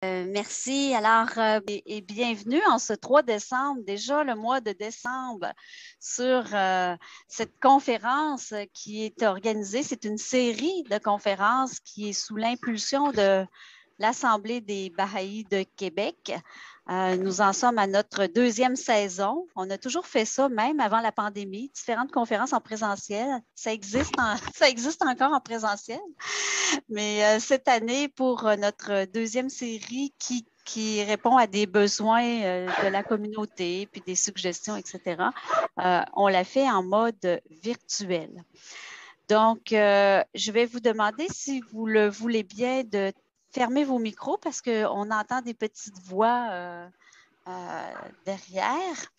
Merci. Alors, et bienvenue en ce 3 décembre, déjà le mois de décembre, sur cette conférence qui est organisée. C'est une série de conférences qui est sous l'impulsion de l'Assemblée des Bahaïs de Québec. Nous en sommes à notre 2e saison. On a toujours fait ça, même avant la pandémie, différentes conférences en présentiel. Ça existe, ça existe encore en présentiel. Mais cette année, pour notre 2e série qui répond à des besoins de la communauté, puis des suggestions, etc., on l'a fait en mode virtuel. Donc, je vais vous demander, si vous le voulez bien, de fermer vos micros parce qu'on entend des petites voix derrière.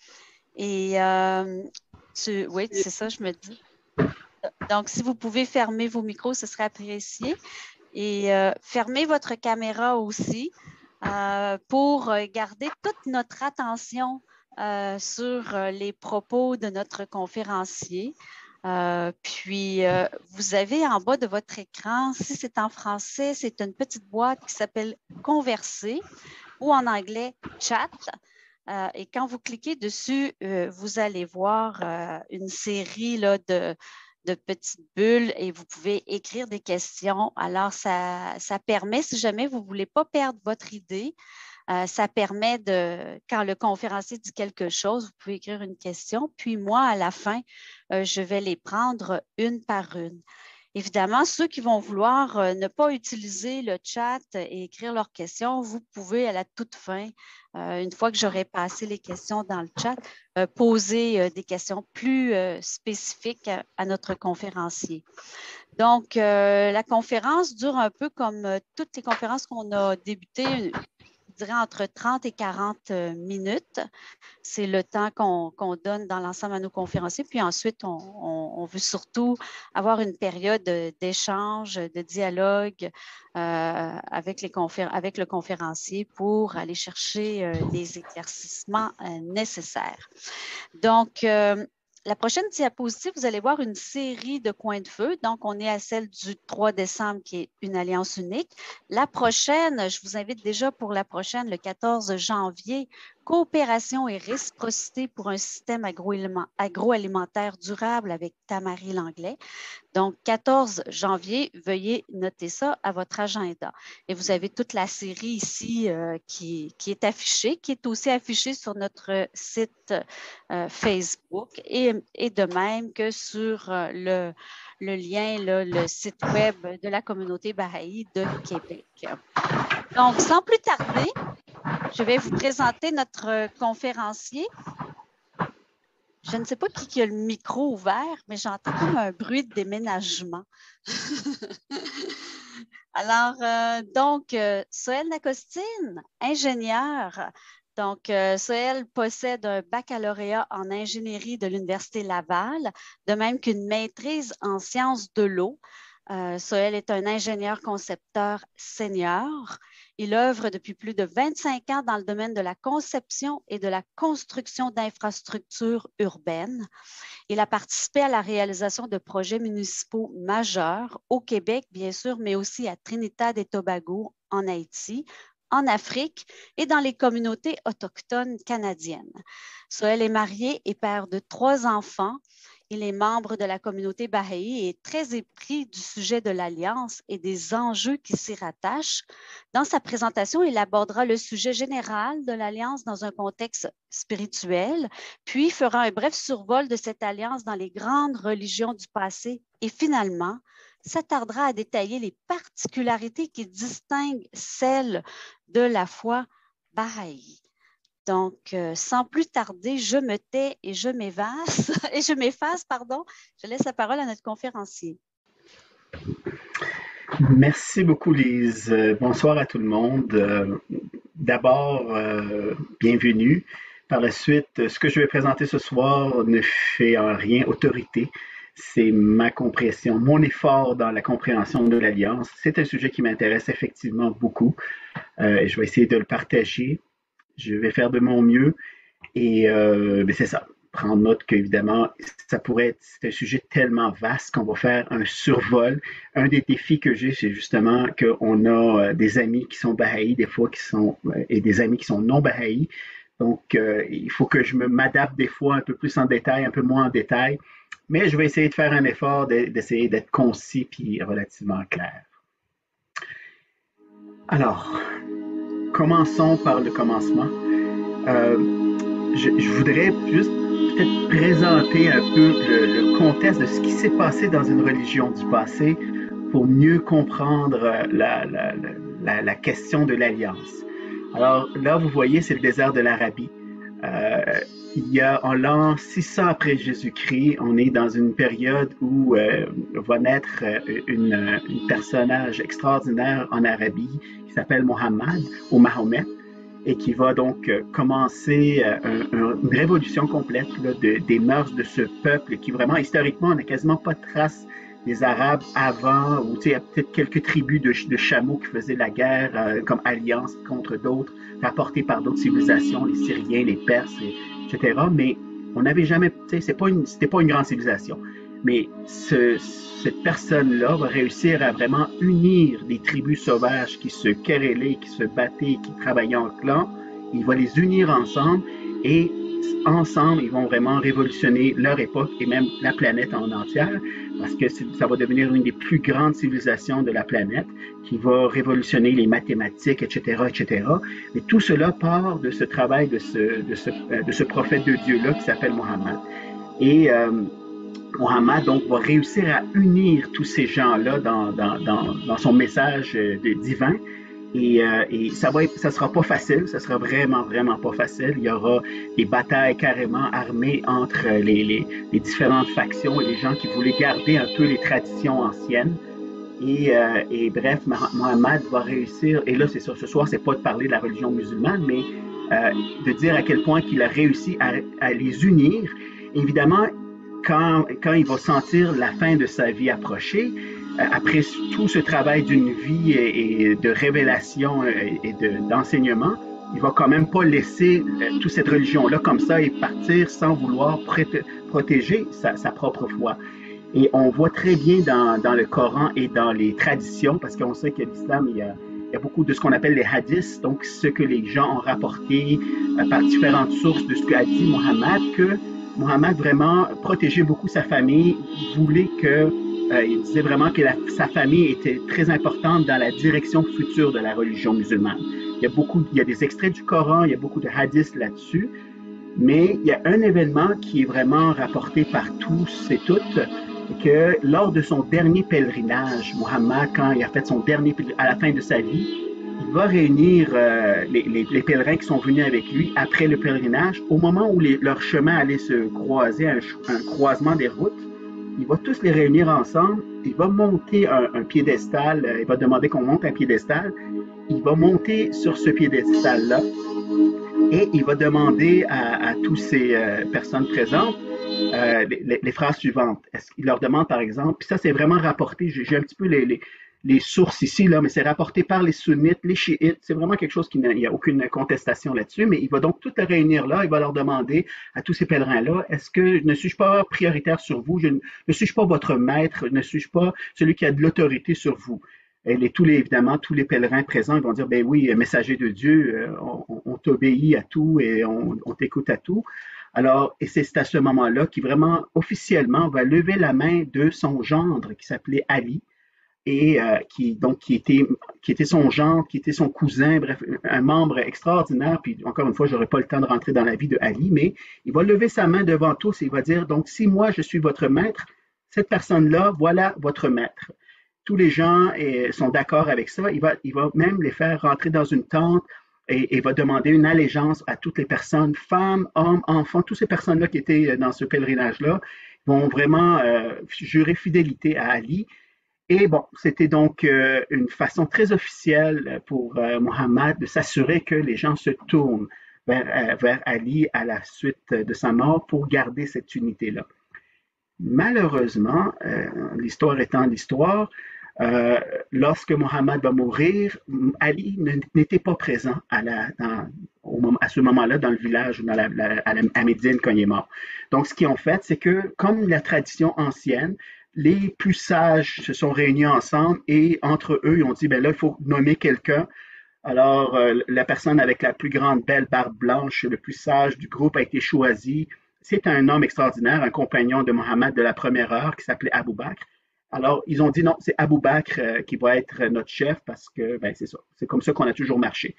Et oui, c'est ça, je me dis. Donc, si vous pouvez fermer vos micros, ce serait apprécié. Et fermez votre caméra aussi pour garder toute notre attention sur les propos de notre conférencier. Puis, vous avez en bas de votre écran, si c'est en français, c'est une petite boîte qui s'appelle Converser ou en anglais Chat. Et quand vous cliquez dessus, vous allez voir une série là, de petites bulles et vous pouvez écrire des questions. Alors, ça permet, si jamais vous ne voulez pas perdre votre idée, ça permet de, quand le conférencier dit quelque chose, vous pouvez écrire une question. Puis moi, à la fin, je vais les prendre une par une. Évidemment, ceux qui vont vouloir ne pas utiliser le chat et écrire leurs questions, vous pouvez à la toute fin, une fois que j'aurai passé les questions dans le chat, poser des questions plus spécifiques à notre conférencier. Donc, la conférence dure un peu comme toutes les conférences qu'on a débutées, je dirais entre 30 et 40 minutes. C'est le temps qu'on donne dans l'ensemble à nos conférenciers. Puis ensuite, on veut surtout avoir une période d'échange, de dialogue avec le conférencier pour aller chercher les éclaircissements nécessaires. Donc, la prochaine diapositive, vous allez voir une série de coins de feu. Donc, on est à celle du 3 décembre qui est une alliance unique. La prochaine, je vous invite déjà pour la prochaine, le 14 janvier, coopération et réciprocité pour un système agroalimentaire durable avec Tamari Langlais. Donc, 14 janvier, veuillez noter ça à votre agenda. Et vous avez toute la série ici qui est affichée, qui est aussi affichée sur notre site Facebook et de même que sur le lien, là, le site web de la communauté Baha'i de Québec. Donc, sans plus tarder, je vais vous présenter notre conférencier. Je ne sais pas qui a le micro ouvert, mais j'entends comme un bruit de déménagement. Alors, Soël Nacostine, ingénieure. Donc, Soël possède un baccalauréat en ingénierie de l'Université Laval, de même qu'une maîtrise en sciences de l'eau. Soël est un ingénieur concepteur senior. Il œuvre depuis plus de 25 ans dans le domaine de la conception et de la construction d'infrastructures urbaines. Il a participé à la réalisation de projets municipaux majeurs au Québec, bien sûr, mais aussi à Trinidad et Tobago, en Haïti, en Afrique et dans les communautés autochtones canadiennes. Soël est marié et père de 3 enfants. Il est membre de la communauté Baha'i et est très épris du sujet de l'Alliance et des enjeux qui s'y rattachent. Dans sa présentation, il abordera le sujet général de l'Alliance dans un contexte spirituel, puis fera un bref survol de cette alliance dans les grandes religions du passé et finalement s'attardera à détailler les particularités qui distinguent celles de la foi Baha'i. Donc, sans plus tarder, je me tais et je m'efface, pardon. Je laisse la parole à notre conférencier. Merci beaucoup, Lise. Bonsoir à tout le monde. D'abord, bienvenue. Par la suite, ce que je vais présenter ce soir ne fait en rien autorité. C'est ma compréhension, mon effort dans la compréhension de l'Alliance. C'est un sujet qui m'intéresse effectivement beaucoup. Je vais essayer de le partager. Je vais faire de mon mieux et c'est ça. prendre note qu'évidemment, c'est un sujet tellement vaste qu'on va faire un survol. Un des défis que j'ai, c'est justement qu'on a des amis qui sont Baha'i, des fois et des amis qui sont non Baha'i. Donc, il faut que je m'adapte des fois un peu plus en détail, un peu moins en détail. Mais je vais essayer de faire un effort d'essayer d'être concis puis relativement clair. Alors, commençons par le commencement. Je voudrais juste peut-être présenter un peu le contexte de ce qui s'est passé dans une religion du passé pour mieux comprendre la question de l'alliance. Alors là, vous voyez, c'est le désert de l'Arabie. En l'an 600 après Jésus-Christ, on est dans une période où va naître un personnage extraordinaire en Arabie qui s'appelle Mohammed ou Mahomet et qui va donc commencer une révolution complète là, des mœurs de ce peuple qui vraiment, historiquement, on n'a quasiment pas de traces des Arabes avant, ou il y a peut-être quelques tribus de chameaux qui faisaient la guerre comme alliance contre d'autres, rapportées par d'autres civilisations, les Syriens, les Perses, etc. Mais on n'avait jamais, c'était pas une grande civilisation. Mais cette personne-là va réussir à vraiment unir des tribus sauvages qui se querellaient, qui se battaient, qui travaillaient en clan. Il va les unir ensemble et ensemble, ils vont vraiment révolutionner leur époque et même la planète en entière parce que ça va devenir une des plus grandes civilisations de la planète qui va révolutionner les mathématiques, etc., etc. Mais tout cela part de ce travail de ce prophète de Dieu-là qui s'appelle Mohammed. Et Mohammed donc va réussir à unir tous ces gens-là dans son message divin. Et ça sera pas facile, ça sera vraiment pas facile. Il y aura des batailles carrément armées entre les différentes factions et les gens qui voulaient garder un peu les traditions anciennes. Et bref, Mohammed va réussir, et là c'est ça, ce soir c'est pas de parler de la religion musulmane, mais de dire à quel point qu'il a réussi à les unir. Évidemment, quand il va sentir la fin de sa vie approcher, après tout ce travail d'une vie et de révélation et d'enseignement, il va quand même pas laisser toute cette religion-là comme ça et partir sans vouloir protéger sa propre foi. Et on voit très bien dans le Coran et dans les traditions, parce qu'on sait que l'islam, il y a beaucoup de ce qu'on appelle les hadiths, donc ce que les gens ont rapporté par différentes sources de ce qu'a dit Mohammed, que Mohammed vraiment protégeait beaucoup sa famille, voulait il disait vraiment que sa famille était très importante dans la direction future de la religion musulmane. Il y a des extraits du Coran, il y a beaucoup de hadiths là-dessus, mais il y a un événement qui est vraiment rapporté par tous et toutes, que lors de son dernier pèlerinage, Mohammed, quand il a fait son dernier à la fin de sa vie, il va réunir les pèlerins qui sont venus avec lui après le pèlerinage. Au moment où leur chemin allait se croiser, un croisement des routes, il va tous les réunir ensemble, il va monter un piédestal, il va demander qu'on monte un piédestal, il va monter sur ce piédestal-là et il va demander à toutes ces personnes présentes les phrases suivantes. Il leur demande par exemple, puis ça c'est vraiment rapporté, j'ai un petit peu les sources ici, là, mais c'est rapporté par les sunnites, les chiites, c'est vraiment quelque chose il n'y a aucune contestation là-dessus, mais il va donc tout les réunir là, il va leur demander à tous ces pèlerins-là, est-ce que ne suis-je pas prioritaire sur vous, ne suis-je pas votre maître, ne suis-je pas celui qui a de l'autorité sur vous? Et évidemment, tous les pèlerins présents ils vont dire, ben oui, messager de Dieu, on t'obéit à tout et on t'écoute à tout. Alors, et c'est à ce moment-là qu'il vraiment officiellement va lever la main de son gendre qui s'appelait Ali, et qui était son gendre, qui était son cousin, bref, un membre extraordinaire. Puis encore une fois, je n'aurai pas le temps de rentrer dans la vie de Ali, mais il va lever sa main devant tous et il va dire, donc si moi je suis votre maître, cette personne-là, voilà votre maître. Tous les gens sont d'accord avec ça. Il va même les faire rentrer dans une tente et va demander une allégeance à toutes les personnes, femmes, hommes, enfants, toutes ces personnes-là qui étaient dans ce pèlerinage-là vont vraiment jurer fidélité à Ali. Et bon, c'était donc une façon très officielle pour Mohammed de s'assurer que les gens se tournent vers Ali à la suite de sa mort pour garder cette unité-là. Malheureusement, l'histoire étant l'histoire, lorsque Mohammed va mourir, Ali n'était pas présent à ce moment-là dans le village, à Médine quand il est mort. Donc, ce qu'ils ont fait, c'est que, comme la tradition ancienne, les plus sages se sont réunis ensemble et entre eux, ils ont dit, ben là, il faut nommer quelqu'un. Alors, la personne avec la plus grande belle barbe blanche, le plus sage du groupe a été choisi. C'est un homme extraordinaire, un compagnon de Mohammed de la première heure qui s'appelait Abou Bakr. Alors, ils ont dit non, c'est Abou Bakr qui va être notre chef parce que, ben, c'est ça. C'est comme ça qu'on a toujours marché.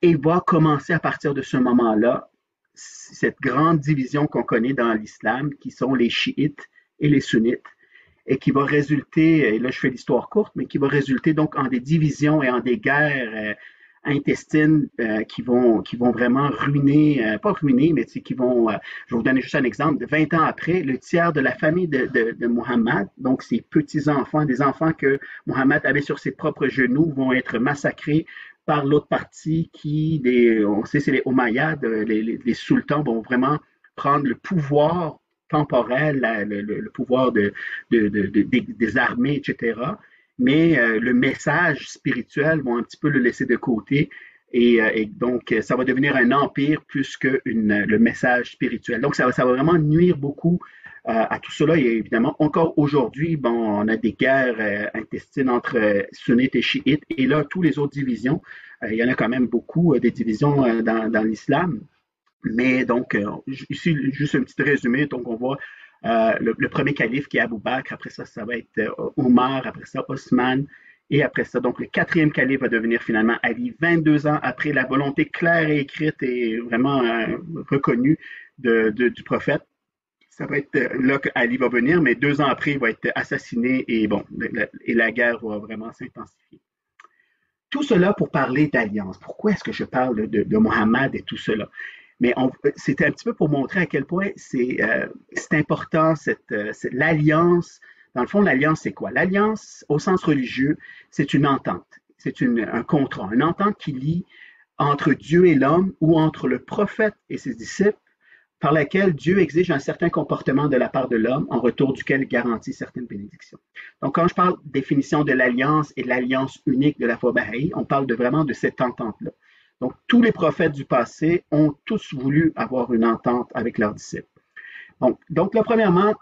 Et il va commencer à partir de ce moment-là cette grande division qu'on connaît dans l'islam, qui sont les chiites et les sunnites, et qui va résulter, et là je fais l'histoire courte, mais qui va résulter donc en des divisions et en des guerres intestines qui vont vraiment ruiner, pas ruiner, mais qui vont, je vais vous donner juste un exemple, 20 ans après, le tiers de la famille de Muhammad, donc ses petits-enfants, des enfants que Muhammad avait sur ses propres genoux, vont être massacrés par l'autre partie on sait c'est les Omeyyades, les sultans vont vraiment prendre le pouvoir temporel, le pouvoir des armées, etc. Mais le message spirituel vont un petit peu le laisser de côté. Et donc, ça va devenir un empire plus que le message spirituel. Donc, ça va vraiment nuire beaucoup à tout cela. Et évidemment, encore aujourd'hui, bon, on a des guerres intestines entre sunnites et chiites. Et là, toutes les autres divisions, il y en a quand même beaucoup des divisions dans l'islam. Mais donc, ici, juste un petit résumé. Donc, on voit le premier calife qui est Abou Bakr. Après ça, ça va être Omar. Après ça, Osman. Et après ça, donc, le quatrième calife va devenir finalement Ali. 22 ans après la volonté claire et écrite et vraiment reconnue du prophète. Ça va être là qu'Ali va venir, mais 2 ans après, il va être assassiné et bon, et la guerre va vraiment s'intensifier. Tout cela pour parler d'alliance. Pourquoi est-ce que je parle de Mohammed et tout cela? Mais c'était un petit peu pour montrer à quel point c'est important, l'alliance. Dans le fond, l'alliance, c'est quoi? L'alliance, au sens religieux, c'est une entente. C'est un contrat, une entente qui lie entre Dieu et l'homme ou entre le prophète et ses disciples, par laquelle Dieu exige un certain comportement de la part de l'homme, en retour duquel il garantit certaines bénédictions. Donc, quand je parle de définition de l'alliance et de l'alliance unique de la foi bahaï, on parle vraiment de cette entente-là. Donc, tous les prophètes du passé ont tous voulu avoir une entente avec leurs disciples. Donc là, premièrement,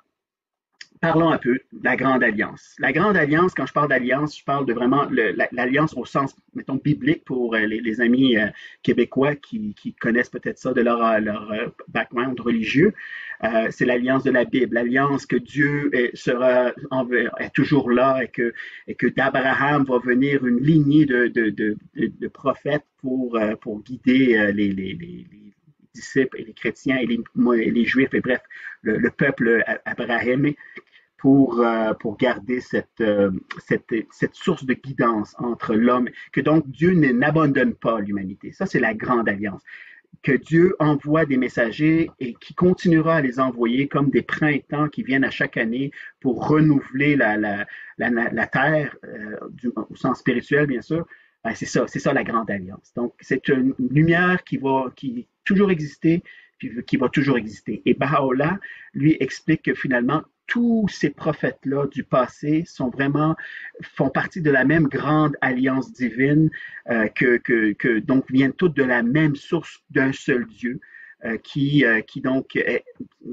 parlons un peu de la Grande Alliance. La Grande Alliance, quand je parle d'alliance, je parle de vraiment l'alliance au sens, mettons, biblique pour les amis québécois qui connaissent peut-être ça de leur background religieux. C'est l'alliance de la Bible, l'alliance que Dieu est toujours là et que d'Abraham va venir une lignée de prophètes pour guider les disciples et les chrétiens et les juifs et bref, le peuple abrahamique pour garder cette source de guidance entre l'homme, que donc Dieu n'abandonne pas l'humanité. Ça, c'est la grande alliance. Que Dieu envoie des messagers et qui continuera à les envoyer comme des printemps qui viennent à chaque année pour renouveler la terre, au sens spirituel, bien sûr. Ben, c'est ça la grande alliance. Donc, c'est une lumière qui toujours exister, puis qui va toujours exister. Et Baha'u'llah, lui, explique que finalement, tous ces prophètes-là du passé font partie de la même grande alliance divine, que donc viennent toutes de la même source d'un seul Dieu, qui donc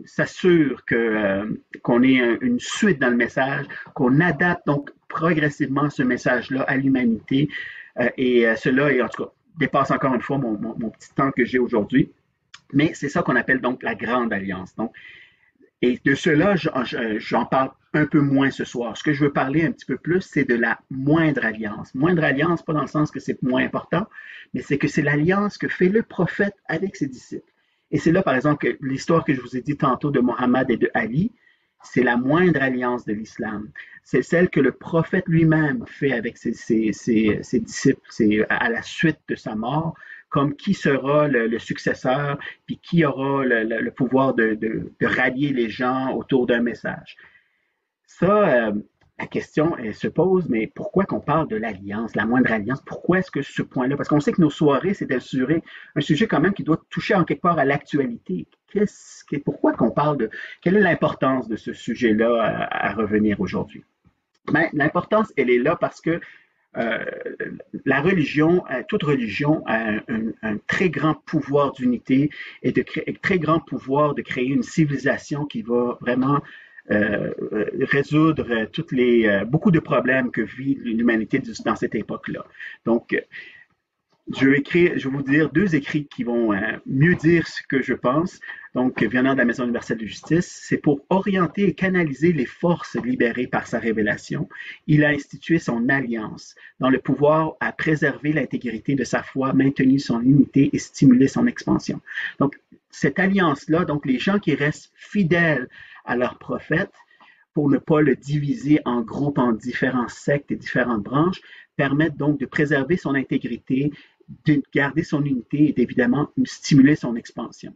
s'assure qu'on ait une suite dans le message, qu'on adapte donc progressivement ce message-là à l'humanité, et cela, et en tout cas, dépasse encore une fois mon petit temps que j'ai aujourd'hui. Mais c'est ça qu'on appelle donc la Grande Alliance. Donc, et de cela, j'en parle un peu moins ce soir. Ce que je veux parler un petit peu plus, c'est de la moindre alliance. Moindre alliance, pas dans le sens que c'est moins important, mais c'est que c'est l'alliance que fait le prophète avec ses disciples. Et c'est là, par exemple, que l'histoire que je vous ai dit tantôt de Mohammed et de Ali, c'est la moindre alliance de l'islam. C'est celle que le prophète lui-même fait avec ses disciples, à la suite de sa mort, comme qui sera le successeur, puis qui aura le pouvoir de rallier les gens autour d'un message. Ça, la question elle se pose, mais pourquoi qu'on parle de l'alliance, la moindre alliance? Pourquoi est-ce que ce point-là? Parce qu'on sait que nos soirées, c'est un sujet quand même qui doit toucher en quelque part à l'actualité. Pourquoi qu'on parle quelle est l'importance de ce sujet-là à revenir aujourd'hui? Ben, l'importance, elle est là parce que euh, la religion, toute religion a un très grand pouvoir d'unité et de très grand pouvoir de créer une civilisation qui va vraiment résoudre beaucoup de problèmes que vit l'humanité dans cette époque-là. Donc, je vais vous dire deux écrits qui vont mieux dire ce que je pense. Donc, venant de la Maison universelle de justice, c'est pour orienter et canaliser les forces libérées par sa révélation. Il a institué son alliance dans le pouvoir à préserver l'intégrité de sa foi, maintenir son unité et stimuler son expansion. Donc, cette alliance-là, donc les gens qui restent fidèles à leur prophète, pour ne pas le diviser en groupes, en différents sectes et différentes branches, permettent donc de préserver son intégrité, de garder son unité et d'évidemment stimuler son expansion.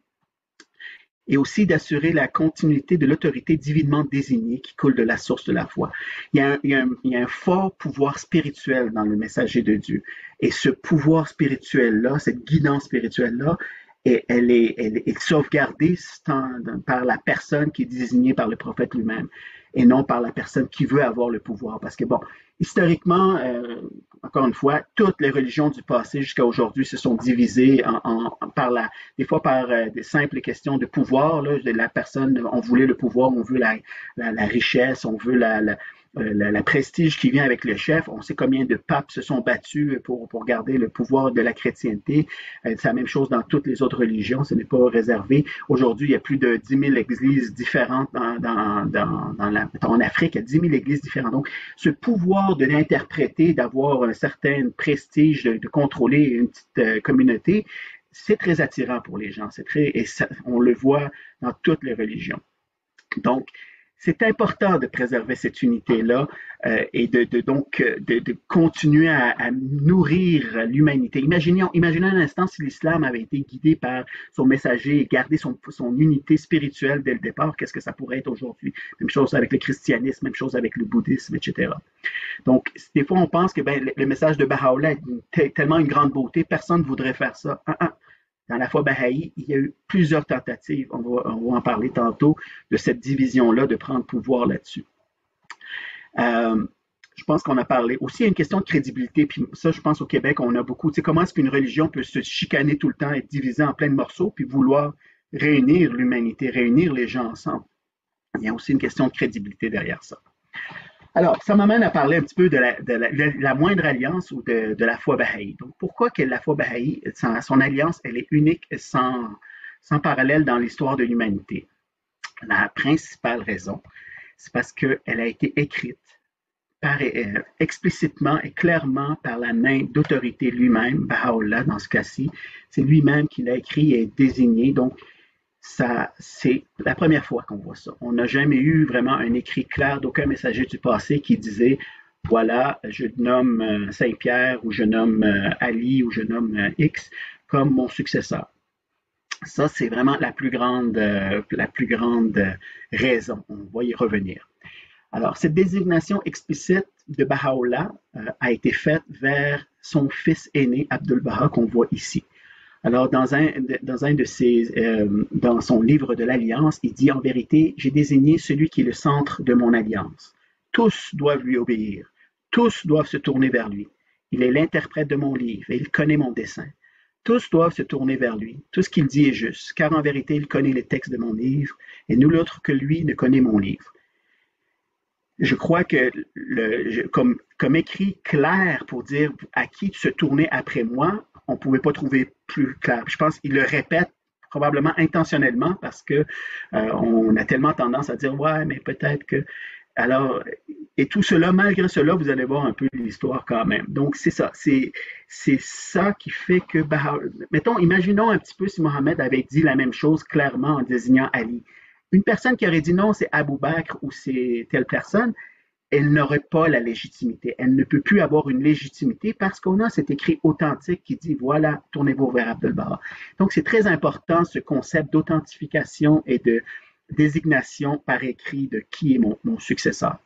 Et aussi d'assurer la continuité de l'autorité divinement désignée qui coule de la source de la foi. Il y a un fort pouvoir spirituel dans le messager de Dieu. Et ce pouvoir spirituel-là, cette guidance spirituelle-là, elle est sauvegardée par la personne qui est désignée par le prophète lui-même et non par la personne qui veut avoir le pouvoir. Parce que, bon, historiquement, encore une fois, toutes les religions du passé jusqu'à aujourd'hui se sont divisées des fois par des simples questions de pouvoir. Là, la personne, on voulait le pouvoir, on veut la richesse, on veut la prestige qui vient avec le chef. On sait combien de papes se sont battus pour garder le pouvoir de la chrétienté. C'est la même chose dans toutes les autres religions, ce n'est pas réservé. Aujourd'hui, il y a plus de 10 000 églises différentes en Afrique, il y a 10 000 églises différentes. Donc, ce pouvoir de l'interpréter, d'avoir un certain prestige, de contrôler une petite communauté, c'est très attirant pour les gens. On le voit dans toutes les religions. Donc, c'est important de préserver cette unité-là et de continuer à nourrir l'humanité. Imaginez un instant si l'islam avait été guidé par son messager et gardé son unité spirituelle dès le départ, qu'est-ce que ça pourrait être aujourd'hui? Même chose avec le christianisme, même chose avec le bouddhisme, etc. Donc, des fois, on pense que le message de Baha'u'llah est tellement une grande beauté, personne ne voudrait faire ça. Dans la foi Baha'i, il y a eu plusieurs tentatives, on va en parler tantôt, de cette division-là, de prendre pouvoir là-dessus. Je pense qu'on a parlé. Aussi, il y a une question de crédibilité, puis ça, je pense au Québec, on a beaucoup. Tu sais, comment est-ce qu'une religion peut se chicaner tout le temps, être divisée en plein de morceaux, puis vouloir réunir l'humanité, réunir les gens ensemble? Il y a aussi une question de crédibilité derrière ça. Alors, ça m'amène à parler un petit peu de la moindre alliance ou de la foi Baha'i. Donc, pourquoi que la foi Baha'i, son alliance, elle est unique et sans parallèle dans l'histoire de l'humanité? La principale raison, c'est parce qu'elle a été écrite explicitement et clairement par la main d'autorité lui-même, Baha'u'llah dans ce cas-ci. C'est lui-même qui l'a écrit et désigné. Donc, ça, c'est la première fois qu'on voit ça. On n'a jamais eu vraiment un écrit clair d'aucun messager du passé qui disait voilà, je nomme Saint-Pierre ou je nomme Ali ou je nomme X comme mon successeur. Ça, c'est vraiment la plus grande raison. On va y revenir. Alors, cette désignation explicite de Baha'u'llah a été faite vers son fils aîné, Abdul-Baha, qu'on voit ici. Alors, dans son livre de l'Alliance, il dit en vérité, j'ai désigné celui qui est le centre de mon alliance. Tous doivent lui obéir. Tous doivent se tourner vers lui. Il est l'interprète de mon livre et il connaît mon dessein. Tous doivent se tourner vers lui. Tout ce qu'il dit est juste, car en vérité, il connaît les textes de mon livre et nul autre que lui ne connaît mon livre. Je crois que comme écrit clair pour dire à qui se tourner après moi, on ne pouvait pas trouver plus clair. Je pense qu'il le répète probablement intentionnellement parce que on a tellement tendance à dire ouais, mais peut-être que. Alors, et tout cela, malgré cela, vous allez voir un peu l'histoire quand même. Donc, c'est ça. C'est ça qui fait que, mettons, imaginons un petit peu si Mohammed avait dit la même chose clairement en désignant Ali. Une personne qui aurait dit non, c'est Abou Bakr ou c'est telle personne, elle n'aurait pas la légitimité. Elle ne peut plus avoir une légitimité parce qu'on a cet écrit authentique qui dit voilà, tournez-vous vers Abdul-Baha. Donc, c'est très important ce concept d'authentification et de désignation par écrit de qui est mon successeur.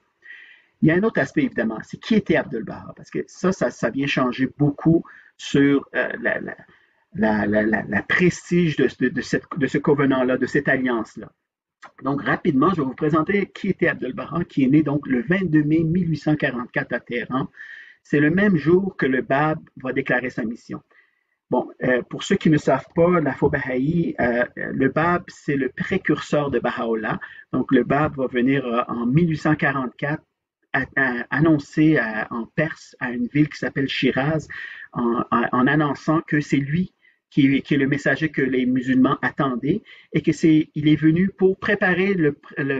Il y a un autre aspect, évidemment, c'est qui était Abdul-Baha, parce que ça vient changer beaucoup sur la prestige de ce covenant-là, de cette alliance-là. Donc, rapidement, je vais vous présenter qui était Abdul-Baha, qui est né donc le 22 mai 1844 à Téhéran. c'est le même jour que le Bab va déclarer sa mission. Bon, pour ceux qui ne savent pas, l'Afro-Baha'i, le Bab, c'est le précurseur de Baha'u'llah. Donc, le Bab va venir en 1844 annoncer en Perse à une ville qui s'appelle Shiraz en annonçant que c'est lui qui est le messager que les musulmans attendaient et que il est venu pour préparer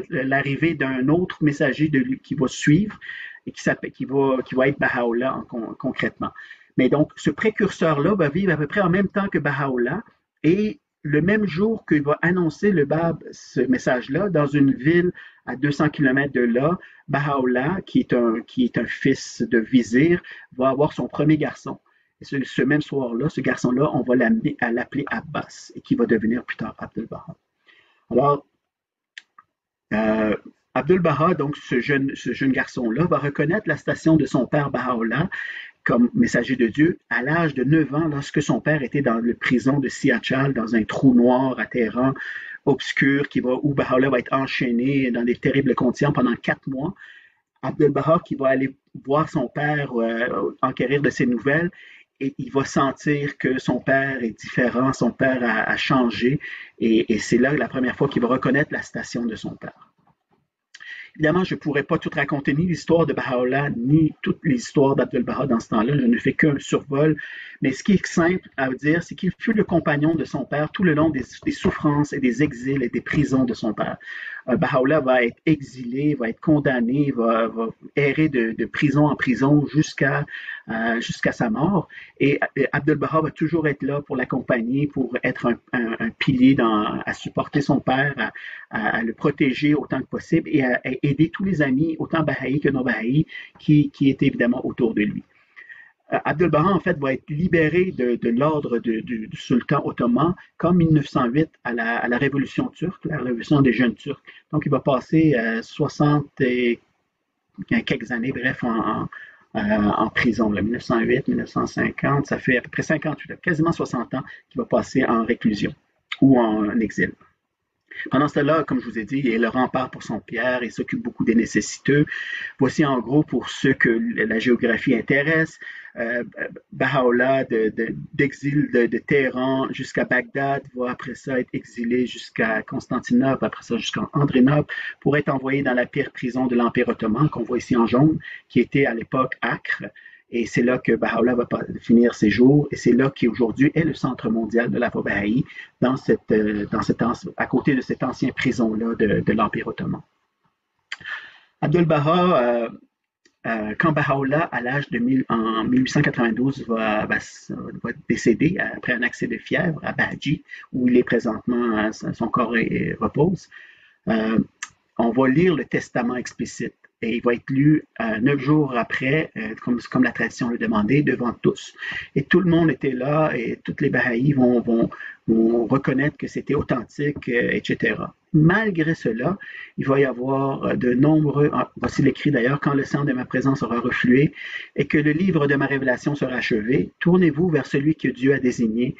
l'arrivée d'un autre messager de lui qui va suivre et qui va être Baha'u'llah concrètement. Mais donc, ce précurseur-là va vivre à peu près en même temps que Baha'u'llah et le même jour qu'il va annoncer le Bab, ce message-là, dans une ville à 200 km de là, Baha'u'llah, qui est un fils de vizir, va avoir son premier garçon. Et ce même soir-là, ce garçon-là, on va l'appeler Abbas, et qui va devenir plus tard Abdul-Baha. Alors, Abdul-Baha, donc ce jeune garçon-là, va reconnaître la station de son père Baha'u'llah comme messager de Dieu à l'âge de 9 ans, lorsque son père était dans la prison de Siachal, dans un trou noir à Téhéran, obscur, où Baha'u'llah va être enchaîné dans des terribles conditions pendant 4 mois. Abdul-Baha qui va aller voir son père enquérir de ses nouvelles, et il va sentir que son père est différent, son père a changé, et c'est là la première fois qu'il va reconnaître la station de son père. Évidemment, je ne pourrais pas tout raconter, ni l'histoire de Baha'u'llah, ni toute l'histoire d'Abdul-Baha dans ce temps-là. Je ne fais qu'un survol. Mais ce qui est simple à dire, c'est qu'il fut le compagnon de son père tout le long des souffrances et des exils et des prisons de son père. Baha'u'llah va être exilé, va être condamné, va errer de prison en prison jusqu'à sa mort. Et Abdul-Baha va toujours être là pour l'accompagner, pour être un pilier à supporter son père, à le protéger autant que possible et à aider tous les amis, autant Baha'i que non Baha'i, qui étaient évidemment autour de lui. Abdul-Baha, en fait, va être libéré de l'ordre du sultan ottoman comme 1908 à la révolution turque, la révolution des jeunes turcs. Donc, il va passer 60 et quelques années, bref, en prison, 1908, 1950, ça fait à peu près 58, quasiment 60 ans qu'il va passer en réclusion ou en exil. Pendant cela, comme je vous ai dit, il est le rempart pour son Pierre et s'occupe beaucoup des nécessiteux. Voici en gros pour ceux que la géographie intéresse. Baha'u'llah d'exil de Téhéran jusqu'à Bagdad, va après ça être exilé jusqu'à Constantinople, après ça jusqu'à Andrénople, pour être envoyé dans la pire prison de l'Empire ottoman, qu'on voit ici en jaune, qui était à l'époque Acre. Et c'est là que Baha'u'llah va finir ses jours, et c'est là qu'aujourd'hui est le centre mondial de l'Afro-Baha'i, à côté de cette ancienne prison-là de l'Empire ottoman. Abdul-Baha, quand Baha'u'llah, à l'âge en 1892, va décéder après un accès de fièvre à Baji, où il est présentement, son corps repose, on va lire le testament explicite. Et il va être lu 9 jours après, comme la tradition le demandait, devant tous. Et tout le monde était là, et tous les Bahaïs vont reconnaître que c'était authentique, etc. Malgré cela, il va y avoir de nombreux, voici l'écrit d'ailleurs, quand le sang de ma présence aura reflué et que le livre de ma révélation sera achevé, tournez-vous vers celui que Dieu a désigné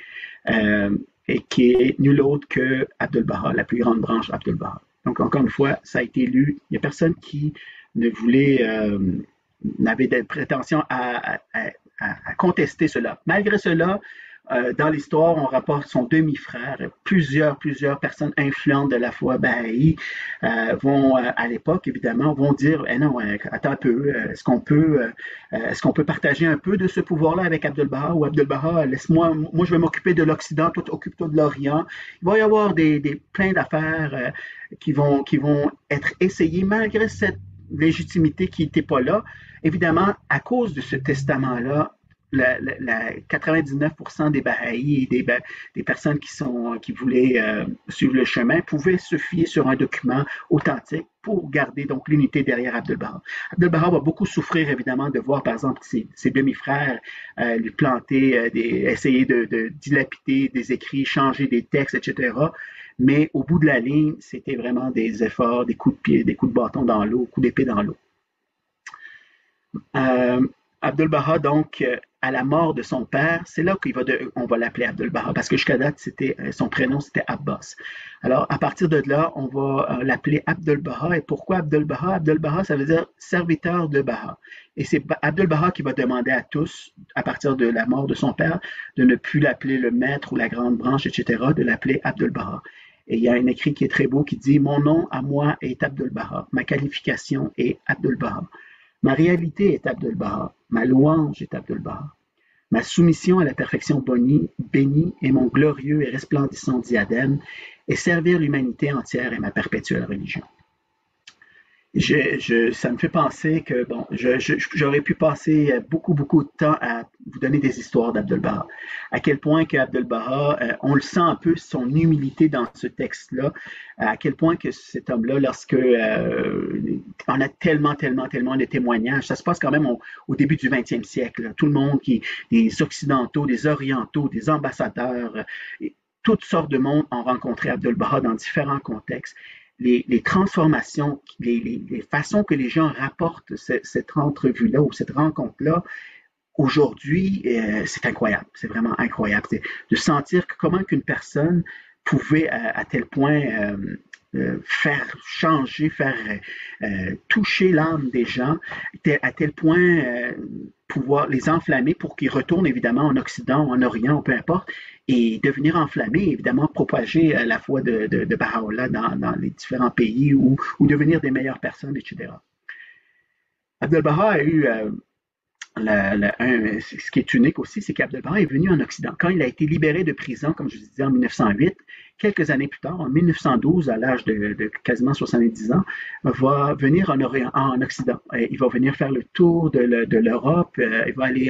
et qui est nul autre que Abdul-Baha, la plus grande branche Abdul-Baha. Donc, encore une fois, ça a été lu. Il n'y a personne qui n'avait de prétention à contester cela. Malgré cela, dans l'histoire, on rapporte son demi-frère. Plusieurs personnes influentes de la foi Baha'i vont, à l'époque, évidemment, vont dire non, attends un peu, est-ce qu'on peut partager un peu de ce pouvoir-là avec Abdul-Baha ou Abdul-Baha, laisse-moi, moi je vais m'occuper de l'Occident, toi occupe-toi de l'Orient. Il va y avoir plein d'affaires qui vont être essayées malgré cette légitimité qui n'était pas là. Évidemment, à cause de ce testament-là, 99% des Bahaïs et des personnes qui voulaient suivre le chemin pouvaient se fier sur un document authentique pour garder donc l'unité derrière Abdul-Baha. Abdul-Baha va beaucoup souffrir évidemment de voir par exemple ses demi-frères lui planter, essayer de dilapider des écrits, changer des textes, etc. Mais au bout de la ligne, c'était vraiment des efforts, des coups de pied, des coups de bâton dans l'eau, coups d'épée dans l'eau. Abdul-Baha, donc, à la mort de son père, c'est là on va l'appeler Abdul-Baha, parce que jusqu'à date, son prénom, c'était Abbas. Alors, à partir de là, on va l'appeler Abdul-Baha. Et pourquoi Abdul-Baha? Abdul-Baha, ça veut dire serviteur de Baha. Et c'est Abdul-Baha qui va demander à tous, à partir de la mort de son père, de ne plus l'appeler le maître ou la grande branche, etc., de l'appeler Abdul-Baha. Et il y a un écrit qui est très beau qui dit « Mon nom à moi est Abdul-Baha, ma qualification est Abdul-Baha. Ma réalité est Abdul-Baha, ma louange est Abdul-Baha. Ma soumission à la perfection bénie est mon glorieux et resplendissant diadème, et servir l'humanité entière est ma perpétuelle religion. » Ça me fait penser que bon, j'aurais pu passer beaucoup de temps à vous donner des histoires d'Abdul-Baha. À quel point que Abdul-Baha, on le sent un peu son humilité dans ce texte-là. À quel point que cet homme-là, lorsque on a tellement de témoignages, ça se passe quand même au début du 20e siècle. Là. Tout le monde des Occidentaux, des Orientaux, des ambassadeurs, toutes sortes de monde ont rencontré Abdul-Baha dans différents contextes. Les transformations, les façons que les gens rapportent cette entrevue-là ou cette rencontre-là, aujourd'hui, c'est incroyable. C'est vraiment incroyable. C'est de sentir comment qu'une personne pouvait à tel point faire changer, toucher l'âme des gens, à tel point pouvoir les enflammer pour qu'ils retournent évidemment en Occident, en Orient, peu importe, et devenir enflammés, évidemment, propager la foi de Baha'u'llah dans les différents pays ou devenir des meilleures personnes, etc. Abdul-Baha a eu ce qui est unique aussi, c'est qu'Abdul-Baha est venu en Occident. Quand il a été libéré de prison, comme je vous disais, en 1908, quelques années plus tard, en 1912, à l'âge de quasiment 70 ans, va venir en Occident. Il va venir faire le tour de l'Europe, il va aller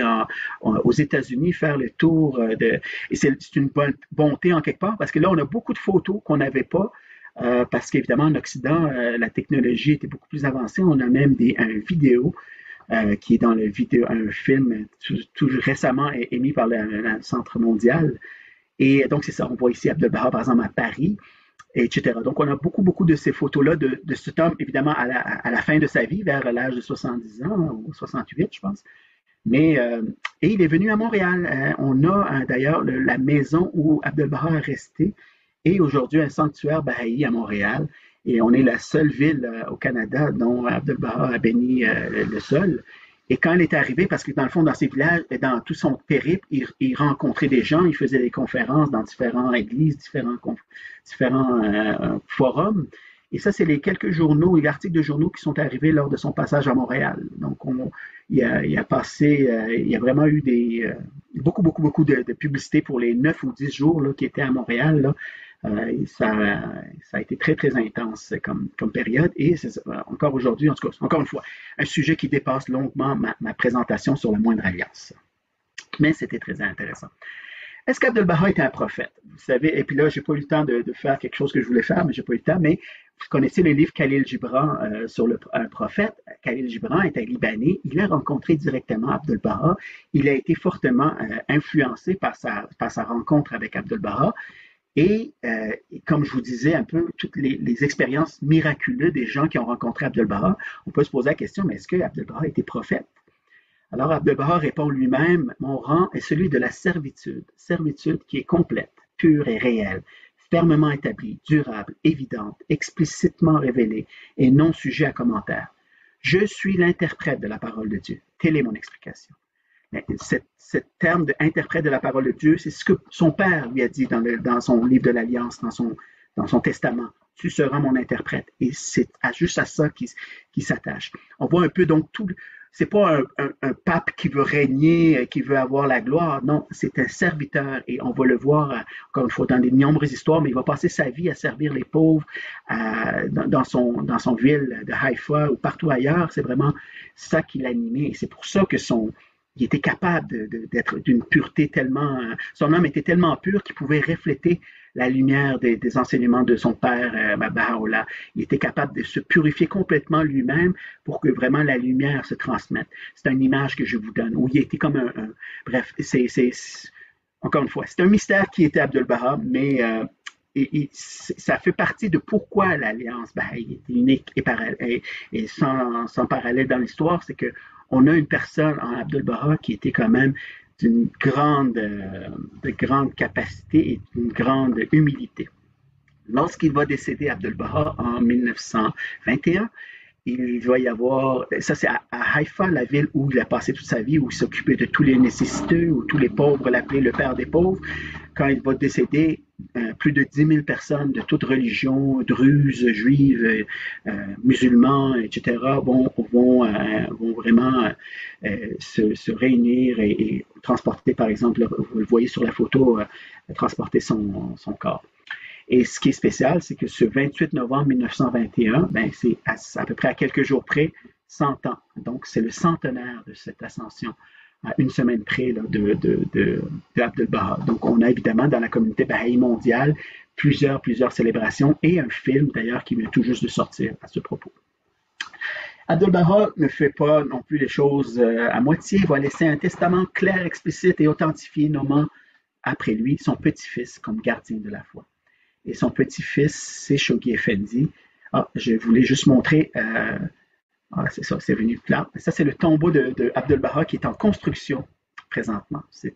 aux États-Unis faire le tour et c'est une bonté en quelque part, parce que là, on a beaucoup de photos qu'on n'avait pas, parce qu'évidemment, en Occident, la technologie était beaucoup plus avancée. On a même un vidéo qui est dans un film tout récemment émis par le Centre mondial. Et donc, c'est ça, on voit ici Abdul-Baha, par exemple, à Paris, etc. Donc, on a beaucoup de ces photos-là de cet homme, évidemment, à la fin de sa vie, vers l'âge de 70 ans, ou 68, je pense. Et il est venu à Montréal. On a d'ailleurs la maison où Abdul-Baha est resté, et aujourd'hui un sanctuaire Baha'i à Montréal. Et on est la seule ville au Canada dont Abdul-Baha a béni le sol. Et quand il est arrivé, parce que dans le fond, dans ces villages, dans tout son périple, il rencontrait des gens, il faisait des conférences dans différentes églises, différents forums. Et ça, c'est les quelques journaux et articles de journaux qui sont arrivés lors de son passage à Montréal. Donc, il a vraiment eu beaucoup de publicité pour les 9 ou 10 jours là, qui étaient à Montréal. Là. Ça a été très intense comme période et encore aujourd'hui, en tout cas, encore une fois, un sujet qui dépasse longuement ma présentation sur la moindre alliance. Mais c'était très intéressant. Est-ce qu'Abdul-Baha était un prophète? Vous savez, et puis là, j'ai pas eu le temps de faire quelque chose que je voulais faire, mais j'ai pas eu le temps, mais vous connaissez le livre Khalil Gibran sur un prophète. Khalil Gibran est un Libanais. Il a rencontré directement Abdul-Baha. Il a été fortement influencé par sa rencontre avec Abdul-Baha. Et comme je vous disais un peu, toutes les expériences miraculeuses des gens qui ont rencontré Abdul-Baha, on peut se poser la question, mais est-ce que Abdul-Baha était prophète? Alors Abdul-Baha répond lui-même, mon rang est celui de la servitude qui est complète, pure et réelle, fermement établie, durable, évidente, explicitement révélée et non sujet à commentaire. Je suis l'interprète de la parole de Dieu. Telle est mon explication. Ce terme d'interprète de la parole de Dieu, c'est ce que son père lui a dit dans son livre de l'Alliance, dans son testament. Tu seras mon interprète. Et c'est juste à ça qu'il s'attache. On voit un peu donc c'est pas un pape qui veut régner, qui veut avoir la gloire. Non, c'est un serviteur et on va le voir, encore une fois, dans de nombreuses histoires, mais il va passer sa vie à servir les pauvres dans son ville de Haïfa ou partout ailleurs. C'est vraiment ça qui l'animait et c'est pour ça que il était capable d'être d'une pureté tellement... son âme était tellement pur qu'il pouvait refléter la lumière des enseignements de son père, Baha'u'llah. Il était capable de se purifier complètement lui-même pour que vraiment la lumière se transmette. C'est une image que je vous donne, où il était comme bref, encore une fois, c'est un mystère qui était Abdul-Baha, mais ça fait partie de pourquoi l'Alliance Baha'i était unique et sans parallèle dans l'histoire, c'est que on a une personne en Abdu'l-Baha qui était quand même de grande capacité et d'une grande humilité. Lorsqu'il va décéder, Abdu'l-Baha, en 1921, il va y avoir, ça c'est à Haïfa, la ville où il a passé toute sa vie, où il s'occupait de tous les nécessiteux, où tous les pauvres l'appelaient le père des pauvres. Quand il va décéder, plus de 10 000 personnes de toute religion, druzes, juives, musulmans, etc., vont vraiment se réunir et transporter, par exemple, vous le voyez sur la photo, transporter son corps. Et ce qui est spécial, c'est que ce 28 novembre 1921, ben, c'est à peu près à quelques jours près, 100 ans. Donc, c'est le centenaire de cette ascension, à une semaine près là, de Abdu'l-Baha. Donc, on a évidemment dans la communauté baha'i mondiale plusieurs célébrations et un film d'ailleurs qui vient tout juste de sortir à ce propos. Abdu'l-Baha ne fait pas non plus les choses à moitié. Il va laisser un testament clair, explicite et authentifié, nommant après lui son petit-fils comme gardien de la foi. Et son petit-fils, c'est Shoghi Effendi. Je voulais juste montrer, c'est ça, c'est venu là. Ça, c'est le tombeau de Abdu'l-Baha qui est en construction présentement. C'est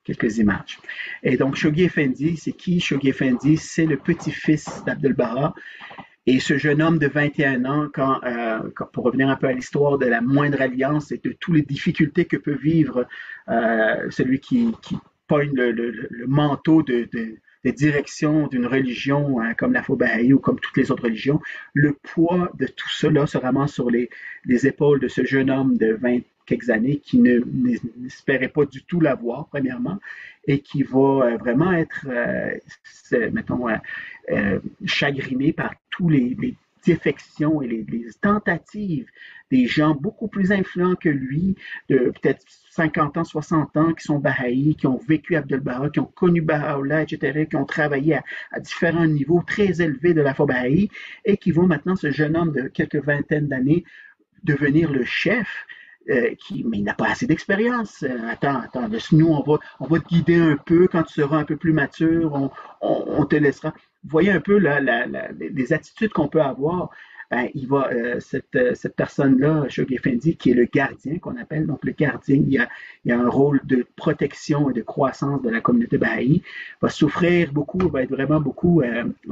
quelques images. Et donc, Shoghi Effendi, c'est qui? Shoghi Effendi, c'est le petit-fils d'Abdu'l-Baha. Et ce jeune homme de 21 ans, pour revenir un peu à l'histoire de la moindre alliance et de toutes les difficultés que peut vivre celui qui pogne le manteau de direction d'une religion comme la foi baha'i ou comme toutes les autres religions, le poids de tout cela se ramasse sur les épaules de ce jeune homme de 20 quelques années qui n'espérait pas du tout l'avoir, premièrement, et qui va vraiment être, mettons, chagriné par tous les défections et les tentatives des gens beaucoup plus influents que lui, de peut-être 50 ans, 60 ans, qui sont bahaïs, qui ont vécu Abdu'l-Baha, qui ont connu Baha'u'llah, etc., qui ont travaillé à différents niveaux très élevés de la foi baha'i, et qui vont maintenant, ce jeune homme de quelques vingtaines d'années, devenir le chef, mais il n'a pas assez d'expérience. Attends, nous, on va te guider un peu quand tu seras un peu plus mature, on te laissera. Vous voyez un peu les attitudes qu'on peut avoir. Ben, cette personne-là, Shoghi Effendi, qui est le gardien qu'on appelle, donc le gardien, il y a un rôle de protection et de croissance de la communauté baha'i, va souffrir beaucoup, va être vraiment beaucoup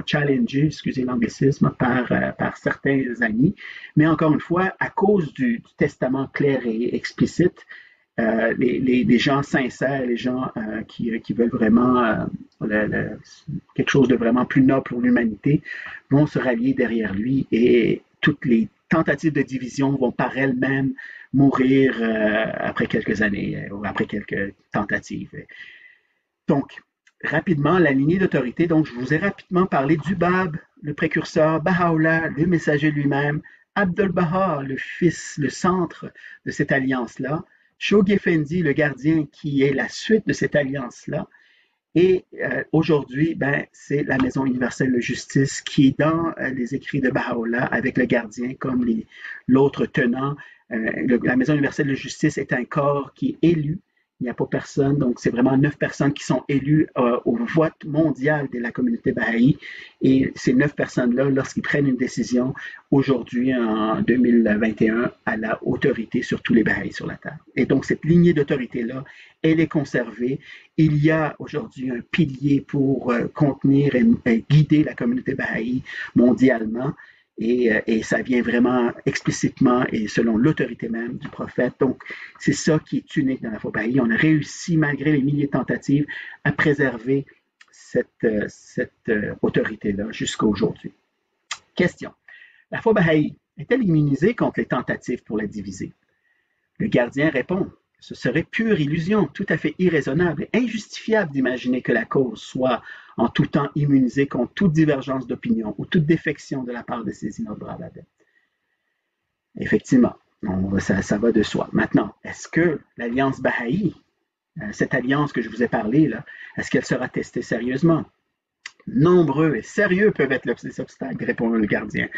challengé, excusez l'anglicisme, par certains amis. Mais encore une fois, à cause du testament clair et explicite, les gens sincères, les gens qui veulent vraiment quelque chose de vraiment plus noble pour l'humanité vont se rallier derrière lui et toutes les tentatives de division vont par elles-mêmes mourir après quelques années ou après quelques tentatives. Donc, rapidement, la lignée d'autorité, donc je vous ai rapidement parlé du Bab, le précurseur, Baha'u'llah, le messager lui-même, Abdu'l-Baha, le fils, le centre de cette alliance-là, Shoghi Effendi, le gardien, qui est la suite de cette alliance-là. Et aujourd'hui, c'est la Maison universelle de justice qui est dans les écrits de Baha'u'llah avec le gardien comme l'autre tenant. La Maison universelle de justice est un corps qui est élu. Il n'y a pas personne, donc c'est vraiment 9 personnes qui sont élues au vote mondial de la communauté baha'i. Et ces 9 personnes-là, lorsqu'ils prennent une décision aujourd'hui, en 2021, à la autorité sur tous les bahaïs sur la Terre. Et donc cette lignée d'autorité-là, elle est conservée. Il y a aujourd'hui un pilier pour contenir et guider la communauté baha'i mondialement. Et ça vient vraiment explicitement et selon l'autorité même du prophète. Donc, c'est ça qui est unique dans la foi baha'i. On a réussi, malgré les milliers de tentatives, à préserver cette autorité-là jusqu'à aujourd'hui. Question. La foi baha'i est-elle immunisée contre les tentatives pour la diviser? Le gardien répond. Ce serait pure illusion, tout à fait irraisonnable et injustifiable d'imaginer que la cause soit en tout temps immunisée contre toute divergence d'opinion ou toute défection de la part de ses innombrables adeptes. Effectivement, ça va de soi. Maintenant, est-ce que l'alliance Baha'i, cette alliance que je vous ai parlé, là, est-ce qu'elle sera testée sérieusement? Nombreux et sérieux peuvent être les obstacles, répond le gardien,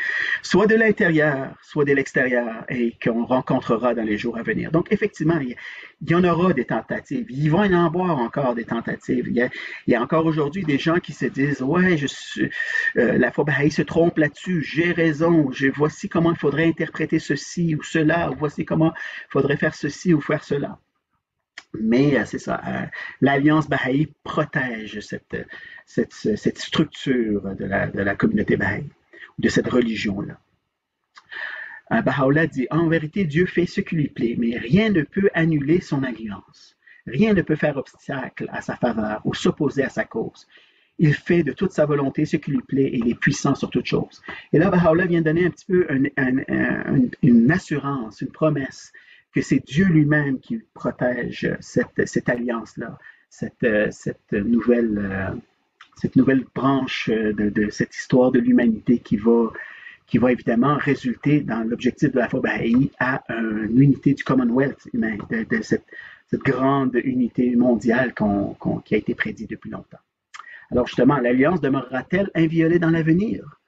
soit de l'intérieur, soit de l'extérieur, et qu'on rencontrera dans les jours à venir. Donc, effectivement, il y en aura des tentatives. Il va y en avoir encore des tentatives. Il y a encore aujourd'hui des gens qui se disent, ouais, la foi bahaï se trompe là-dessus, j'ai raison, voici comment il faudrait interpréter ceci ou cela, ou voici comment il faudrait faire ceci ou faire cela. Mais c'est ça, l'Alliance Baha'i protège cette structure de la communauté Baha'i, de cette religion-là. Baha'u'llah dit, en vérité, Dieu fait ce qui lui plaît, mais rien ne peut annuler son alliance. Rien ne peut faire obstacle à sa faveur ou s'opposer à sa cause. Il fait de toute sa volonté ce qui lui plaît et il est puissant sur toute chose. Et là, Baha'u'llah vient donner un petit peu une assurance, une promesse que c'est Dieu lui-même qui protège cette alliance-là, cette nouvelle branche de cette histoire de l'humanité qui va évidemment résulter dans l'objectif de la foi baha'i à une unité du Commonwealth humain, de cette grande unité mondiale qui a été prédite depuis longtemps. Alors justement, l'alliance demeurera-t-elle inviolée dans l'avenir?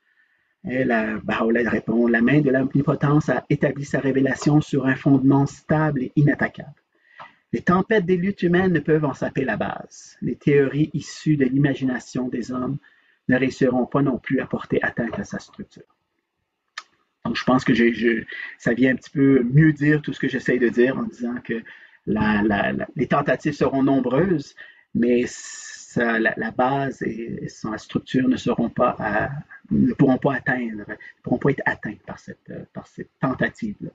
Et Baha'u'llah répond, la main de l'omnipotence a établi sa révélation sur un fondement stable et inattaquable. Les tempêtes des luttes humaines ne peuvent en saper la base. Les théories issues de l'imagination des hommes ne réussiront pas non plus à porter atteinte à sa structure. Donc je pense que ça vient un petit peu mieux dire tout ce que j'essaye de dire en disant que les tentatives seront nombreuses, mais la base et la structure ne pourront pas être atteintes par cette tentative-là.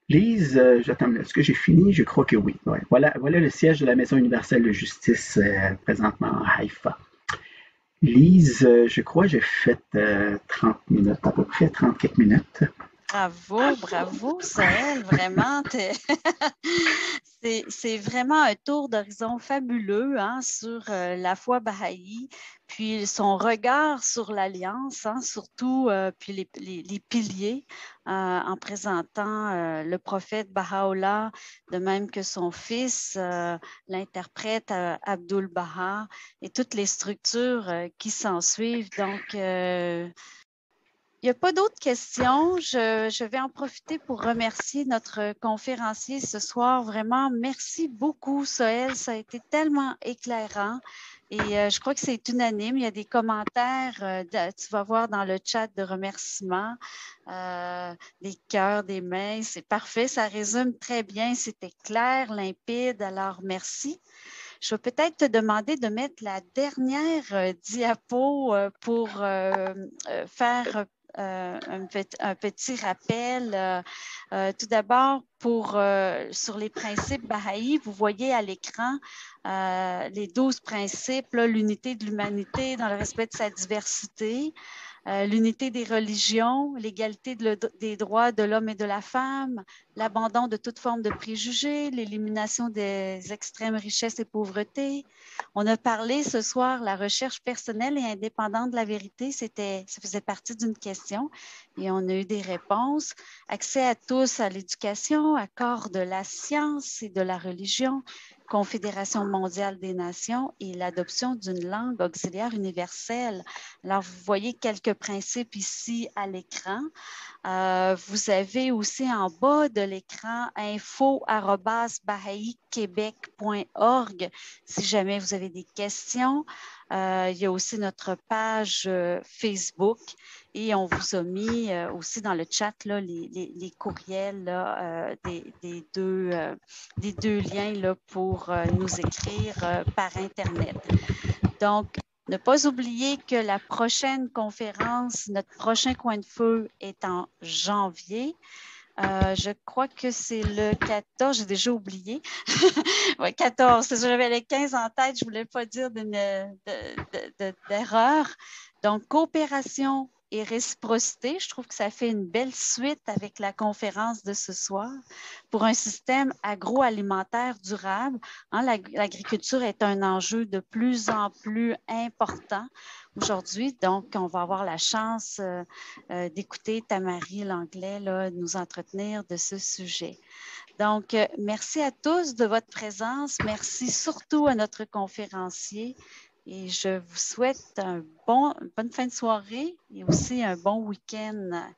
Lise, j'attends, est-ce que j'ai fini? Je crois que oui. Ouais. Voilà le siège de la Maison universelle de justice présentement à Haïfa. Lise, je crois que j'ai fait 30 minutes, à peu près 34 minutes. Bravo, Soël, vraiment. C'est vraiment un tour d'horizon fabuleux sur la foi bahaï, puis son regard sur l'Alliance, surtout, puis les piliers, en présentant le prophète Baha'u'llah, de même que son fils, l'interprète Abdul Baha, et toutes les structures qui s'en suivent. Donc, il n'y a pas d'autres questions. Je vais en profiter pour remercier notre conférencier ce soir. Vraiment, merci beaucoup, Soël. Ça a été tellement éclairant. Et je crois que c'est unanime. Il y a des commentaires, tu vas voir dans le chat de remerciements, des cœurs, des mains. C'est parfait. Ça résume très bien. C'était clair, limpide. Alors, merci. Je vais peut-être te demander de mettre la dernière diapo pour faire un petit rappel. Tout d'abord, sur les principes Baha'i, vous voyez à l'écran les 12 principes, l'unité de l'humanité dans le respect de sa diversité, l'unité des religions, l'égalité des droits de l'homme et de la femme, l'abandon de toute forme de préjugés, l'élimination des extrêmes richesses et pauvreté. On a parlé ce soir la recherche personnelle et indépendante de la vérité. Ça faisait partie d'une question et on a eu des réponses. Accès à tous à l'éducation, accord de la science et de la religion, Confédération mondiale des nations et l'adoption d'une langue auxiliaire universelle. Alors, vous voyez quelques principes ici à l'écran. Vous avez aussi en bas de l'écran info@bahaiquebec.org si jamais vous avez des questions. Il y a aussi notre page Facebook et on vous a mis aussi dans le chat là, les courriels là, des deux liens là, pour nous écrire par Internet. Donc, ne pas oublier que la prochaine conférence, notre prochain coin de feu est en janvier. Je crois que c'est le 14, j'ai déjà oublié. Oui, 14, c'est sûr, j'avais les 15 en tête, je ne voulais pas dire d'erreur. Donc, coopération et réciprocité, je trouve que ça fait une belle suite avec la conférence de ce soir pour un système agroalimentaire durable. L'agriculture est un enjeu de plus en plus important aujourd'hui, donc on va avoir la chance d'écouter Tamarie Langlais nous entretenir de ce sujet. Donc, merci à tous de votre présence. Merci surtout à notre conférencier. Et je vous souhaite une bonne fin de soirée et aussi un bon week-end